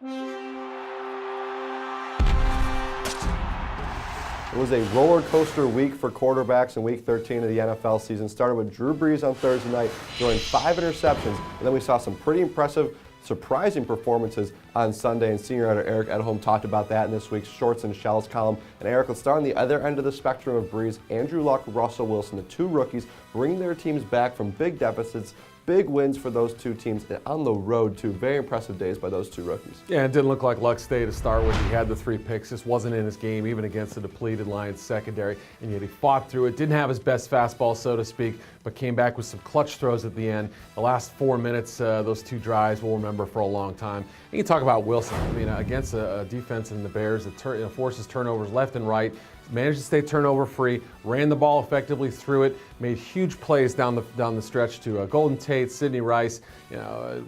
It was a roller coaster week for quarterbacks in Week 13 of the NFL season. Started with Drew Brees on Thursday night, throwing 5 interceptions, and then we saw some pretty impressive, surprising performances on Sunday, and senior writer Eric Edholm talked about that in this week's Shorts and Shells column. And Eric, let's start on the other end of the spectrum of Brees. Andrew Luck, Russell Wilson, the two rookies, bringing their teams back from big deficits. Big wins for those two teams, and on the road, too. Very impressive days by those two rookies. Yeah, it didn't look like Luck's day to start with. He had the 3 picks. Just wasn't in his game, even against the depleted Lions secondary. And yet he fought through it. Didn't have his best fastball, so to speak, but came back with some clutch throws at the end. The last 4 minutes, those 2 drives, we'll remember for a long time. And you talk about Wilson. I mean, against a defense in the Bears that forces turnovers left and right. Managed to stay turnover-free, ran the ball effectively through it, made huge plays down the stretch to Golden Tate, Sidney Rice.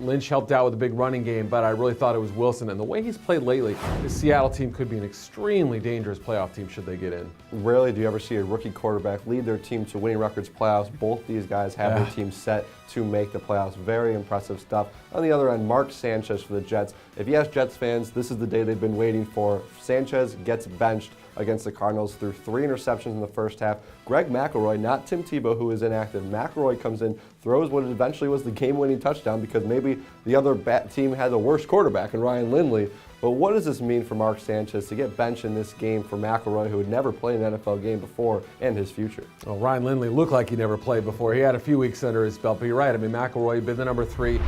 Lynch helped out with a big running game, but I really thought it was Wilson. And the way he's played lately, this Seattle team could be an extremely dangerous playoff team should they get in. Rarely do you ever see a rookie quarterback lead their team to winning records playoffs. Both these guys have their team set to make the playoffs. Very impressive stuff. On the other end, Mark Sanchez for the Jets. If you ask Jets fans, this is the day they've been waiting for. Sanchez gets benched against the Cardinals through 3 interceptions in the first half. Greg McElroy, not Tim Tebow, who is inactive. McElroy comes in, throws what eventually was the game-winning touchdown because maybe the other team had the worst quarterback in Ryan Lindley. But what does this mean for Mark Sanchez to get benched in this game for McElroy, who had never played an NFL game before, and his future? Well, Ryan Lindley looked like he never played before. He had a few weeks under his belt, but you're right. I mean, McElroy had been the number 3.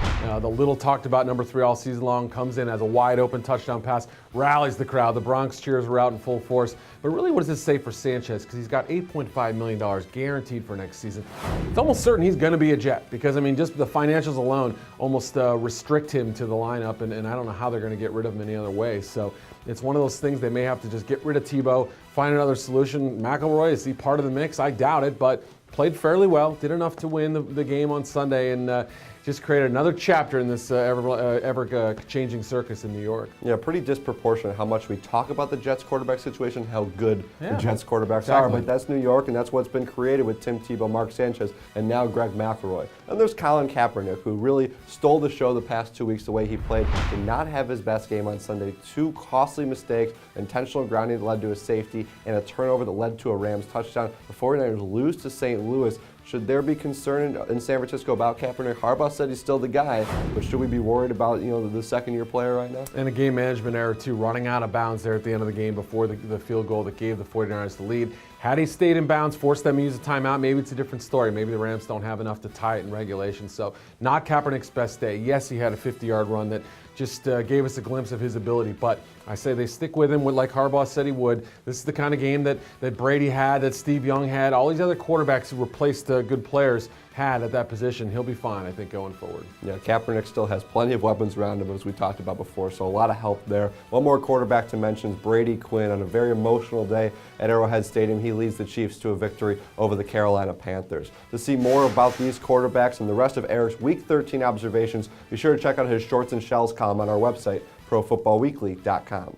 The little talked about number 3 all season long, comes in as a wide open touchdown pass, rallies the crowd. The Bronx cheers were out in full force. But really, what does this say for Sanchez? Because he's got $8.5 million guaranteed for next season. It's almost certain he's going to be a Jet because, I mean, just the financials alone almost restrict him to the lineup, and I don't know how they're going to get rid of him any other way. So it's one of those things they may have to just get rid of Tebow, find another solution. McElroy, is he part of the mix? I doubt it, but played fairly well, did enough to win the game on Sunday, and just created another chapter in this ever-changing circus in New York. Yeah, pretty disproportionate how much we talk about the Jets quarterback situation, how good the Jets quarterbacks are, but that's New York, and that's what's been created with Tim Tebow, Mark Sanchez, and now Greg McElroy. And there's Colin Kaepernick, who really stole the show the past 2 weeks the way he played. Did not have his best game on Sunday. 2 costly mistakes, intentional grounding that led to a safety, and a turnover that led to a Rams touchdown. The 49ers lose to St. Louis. Should there be concern in San Francisco about Kaepernick? Harbaugh said he's still the guy, but should we be worried about the second-year player right now? And a game management error, too, running out of bounds there at the end of the game before the field goal that gave the 49ers the lead. Had he stayed in bounds, forced them to use a timeout, maybe it's a different story. Maybe the Rams don't have enough to tie it in regulation. So not Kaepernick's best day. Yes, he had a 50-yard run that just gave us a glimpse of his ability, but I say they stick with him like Harbaugh said he would. This is the kind of game that Brady had, that Steve Young had, all these other quarterbacks who replaced good players had at that position. He'll be fine, I think, going forward. Yeah, Kaepernick still has plenty of weapons around him, as we talked about before, so a lot of help there. One more quarterback to mention is Brady Quinn. On a very emotional day at Arrowhead Stadium, he leads the Chiefs to a victory over the Carolina Panthers. To see more about these quarterbacks and the rest of Eric's Week 13 observations, be sure to check out his Shorts and Shells column on our website, ProFootballWeekly.com.